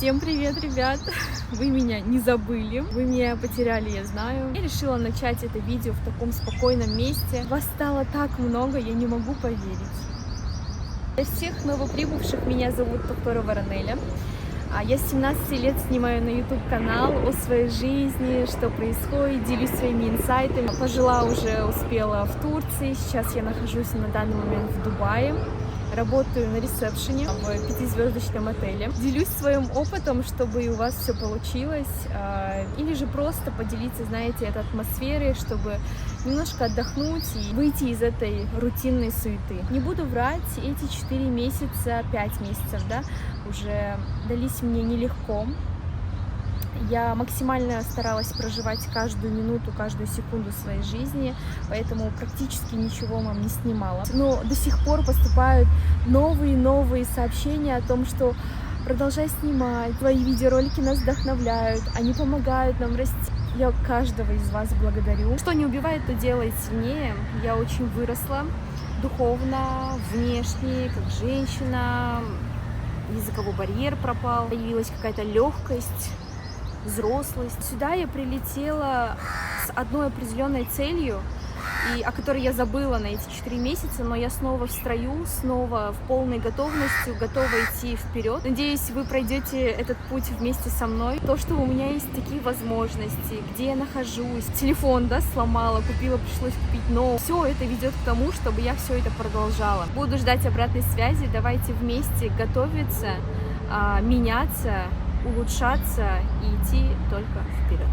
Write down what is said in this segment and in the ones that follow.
Всем привет, ребят! Вы меня не забыли, вы меня потеряли, я знаю. Я решила начать это видео в таком спокойном месте. Вас стало так много, я не могу поверить. Для всех новоприбывших, меня зовут Токтора Ранеля. Я с 17 лет снимаю на YouTube канал о своей жизни, что происходит, делюсь своими инсайтами. Пожила уже, успела в Турции, сейчас я нахожусь на данный момент в Дубае. Работаю на ресепшене в 5-звездочном отеле. Делюсь своим опытом, чтобы и у вас все получилось. Или же просто поделиться, знаете, этой атмосферой, чтобы немножко отдохнуть и выйти из этой рутинной суеты. Не буду врать, эти 4 месяца, 5 месяцев, да, уже дались мне нелегко. Я максимально старалась проживать каждую минуту, каждую секунду своей жизни, поэтому практически ничего вам не снимала. Но до сих пор поступают новые сообщения о том, что продолжай снимать, твои видеоролики нас вдохновляют, они помогают нам расти. Я каждого из вас благодарю. Что не убивает, то делает сильнее. Я очень выросла духовно, внешне, как женщина, языковой барьер пропал, появилась какая-то легкость, взрослость. Сюда я прилетела с одной определенной целью, о которой я забыла на эти 4 месяца, но я снова в строю, снова в полной готовности, готова идти вперед. Надеюсь, вы пройдете этот путь вместе со мной. То, что у меня есть такие возможности, где я нахожусь, телефон, да, сломала, купила, пришлось купить новый. Все это ведет к тому, чтобы я все это продолжала. Буду ждать обратной связи, давайте вместе готовиться, меняться, улучшаться и идти только вперед.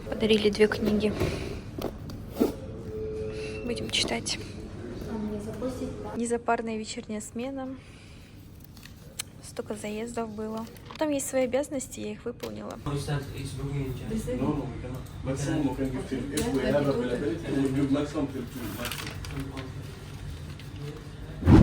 Подарили 2 книги. Будем читать. Незапарная вечерняя смена. Столько заездов было. Там есть свои обязанности, я их выполнила.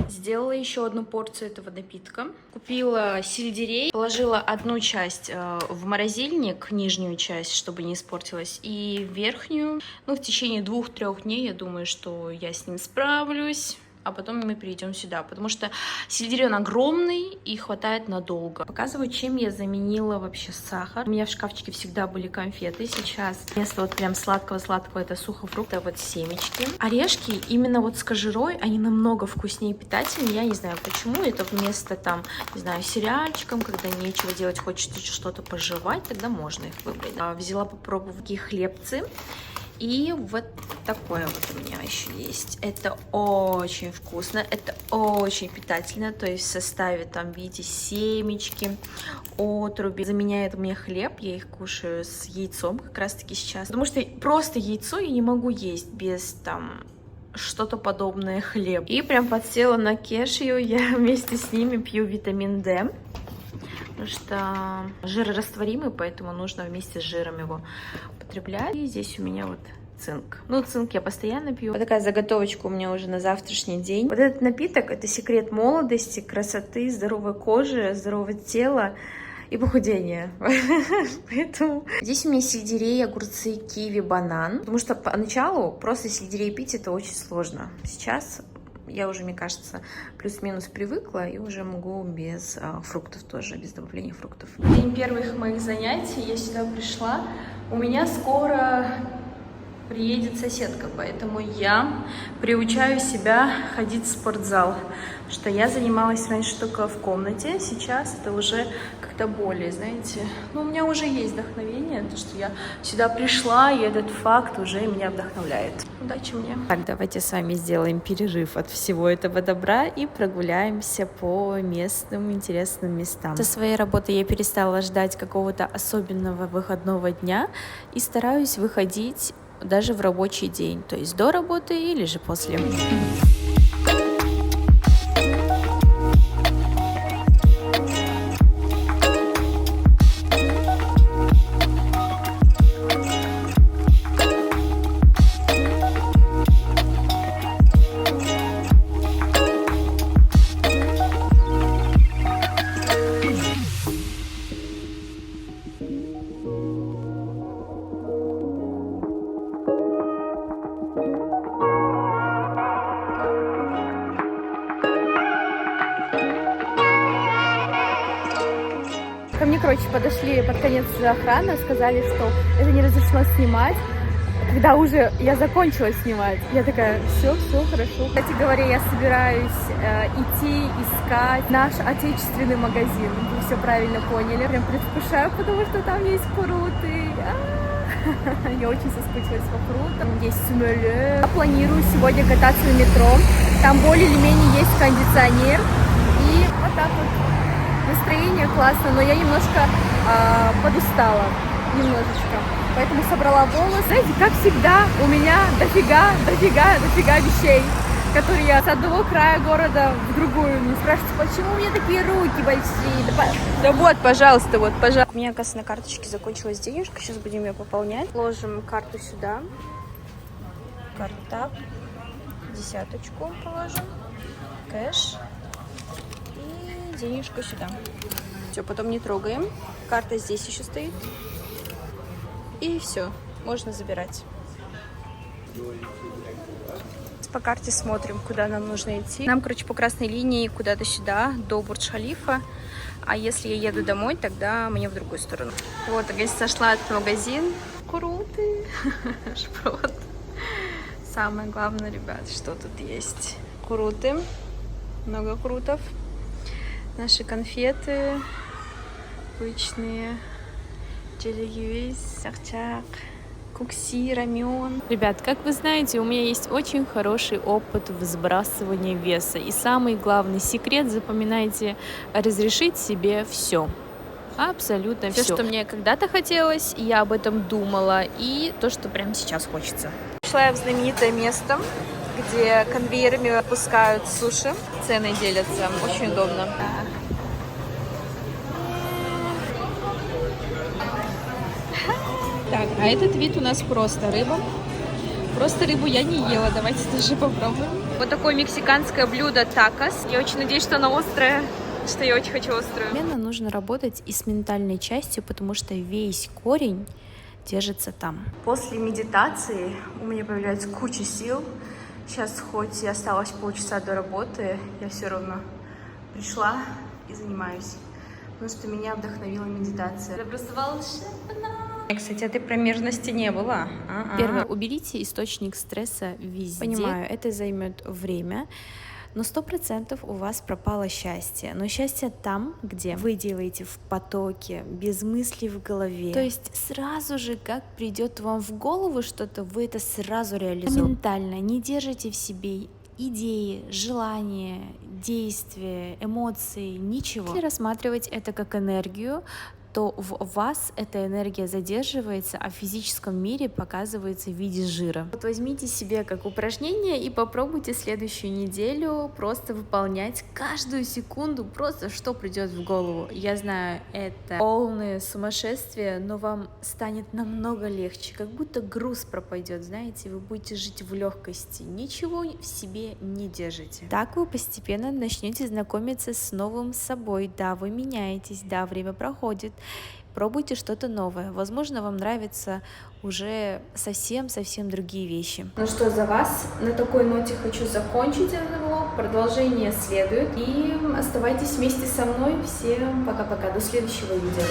Сделала еще одну порцию этого напитка. Купила сельдерей, положила одну часть в морозильник, нижнюю часть, чтобы не испортилась, и верхнюю. В течение 2-3 дней, я думаю, что я с ним справлюсь. А потом мы перейдем сюда, потому что сельдерей он огромный и хватает надолго. Показываю, чем я заменила вообще сахар. У меня в шкафчике всегда были конфеты. Сейчас вместо вот прям сладкого-сладкого это сухофрукты, вот семечки. Орешки именно вот с кожурой, они намного вкуснее и питательнее. Я не знаю почему. Это вместо там, не знаю, сериальчиком, когда нечего делать, хочется что-то пожевать, тогда можно их выбрать. Взяла попробовать такие хлебцы. И вот такое вот у меня еще есть. Это очень вкусно, это очень питательно. То есть в составе там, видите, семечки, отруби. Заменяет мне хлеб, я их кушаю с яйцом как раз таки сейчас. Потому что просто яйцо я не могу есть без там что-то подобное хлеб. И прям подсела на кешью, я вместе с ними пью витамин D. Потому что жирорастворимый, поэтому нужно вместе с жиром его употреблять. И здесь у меня вот цинк. Цинк я постоянно пью. Вот такая заготовочка у меня уже на завтрашний день. Вот этот напиток — это секрет молодости, красоты, здоровой кожи, здорового тела и похудения. Поэтому здесь у меня сельдерей, огурцы, киви, банан. Потому что поначалу просто сельдерей пить — это очень сложно. Сейчас я уже, мне кажется, плюс-минус привыкла и уже могу без фруктов тоже, без добавления фруктов. День первых моих занятий, я сюда пришла. У меня скоро приедет соседка, поэтому я приучаю себя ходить в спортзал. Потому что я занималась раньше только в комнате, сейчас это уже как-то более, знаете, у меня уже есть вдохновение, то, что я сюда пришла, и этот факт уже меня вдохновляет. Удачи мне! Так, давайте с вами сделаем перерыв от всего этого добра и прогуляемся по местным интересным местам. Со своей работы я перестала ждать какого-то особенного выходного дня и стараюсь выходить даже в рабочий день, то есть до работы или же после. короче, подошли под конец охраны, сказали, что это не разрешено снимать. Когда уже я закончила снимать, я такая, все хорошо. Кстати говоря, я собираюсь идти искать наш отечественный магазин. Вы все правильно поняли. Прям предвкушаю, потому что там есть фруты. Я очень соскучилась по фрутам. Есть сумеле. Я планирую сегодня кататься на метро. Там более или менее есть кондиционер. И вот так вот. Настроение классно, но я немножко подустала. Немножечко. Поэтому собрала волосы. Знаете, как всегда, у меня дофига вещей, которые я с одного края города в другую. Не спрашивайте, почему у меня такие руки большие? Да вот, пожалуйста, вот, пожалуйста. У меня, оказывается, на карточке закончилась денежка. Сейчас будем ее пополнять. Ложим карту сюда. Карта. Десяточку положим. Кэш. И денежку сюда. Все, потом не трогаем. Карта здесь еще стоит. И все, можно забирать. По карте смотрим, куда нам нужно идти. Нам, короче, по красной линии куда-то сюда, до Бурдж-Халифа. А если я еду домой, тогда мне в другую сторону. Вот, я сошла от магазин. Круты. Шпрот. Самое главное, ребят, что тут есть. Круты. Много крутов. Наши конфеты. Обычные. Джелли-юис, сахчак, кукси, рамен. Ребят, как вы знаете, у меня есть очень хороший опыт в сбрасывании веса. И самый главный секрет, запоминайте, разрешить себе все. Абсолютно все, что мне когда-то хотелось, я об этом думала, и то, что прямо сейчас хочется. Пришла я в знаменитое место, где конвейерами опускают суши. Цены делятся, очень удобно. Так, а этот вид у нас просто рыба. Просто рыбу я не ела, давайте тоже попробуем. Вот такое мексиканское блюдо такос. Я очень надеюсь, что оно острое, что я очень хочу острую. Мне нужно работать и с ментальной частью, потому что весь корень держится там. После медитации у меня появляется куча сил. Сейчас хоть и осталось полчаса до работы, я все равно пришла и занимаюсь. Потому что меня вдохновила медитация. Это просто волшебно. Кстати, этой промежности не было. Первое, уберите источник стресса везде. Понимаю, это займет время, но 100% у вас пропало счастье. Но счастье там, где вы делаете в потоке, без мыслей в голове. То есть сразу же, как придет вам в голову что-то, вы это сразу реализуете. Ментально не держите в себе идеи, желания, действия, эмоции, ничего. Если рассматривать это как энергию, то в вас эта энергия задерживается, а в физическом мире показывается в виде жира. Вот возьмите себе как упражнение и попробуйте следующую неделю просто выполнять каждую секунду, просто что придет в голову. Я знаю, это полное сумасшествие, но вам станет намного легче, как будто груз пропадет, знаете, вы будете жить в легкости, ничего в себе не держите. Так вы постепенно начнете знакомиться с новым собой, да, вы меняетесь, да, время проходит. Пробуйте что-то новое. Возможно, вам нравятся уже совсем другие вещи. Ну что, за вас на такой ноте хочу закончить этот влог. Продолжение следует. И оставайтесь вместе со мной. Всем пока-пока. До следующего видео.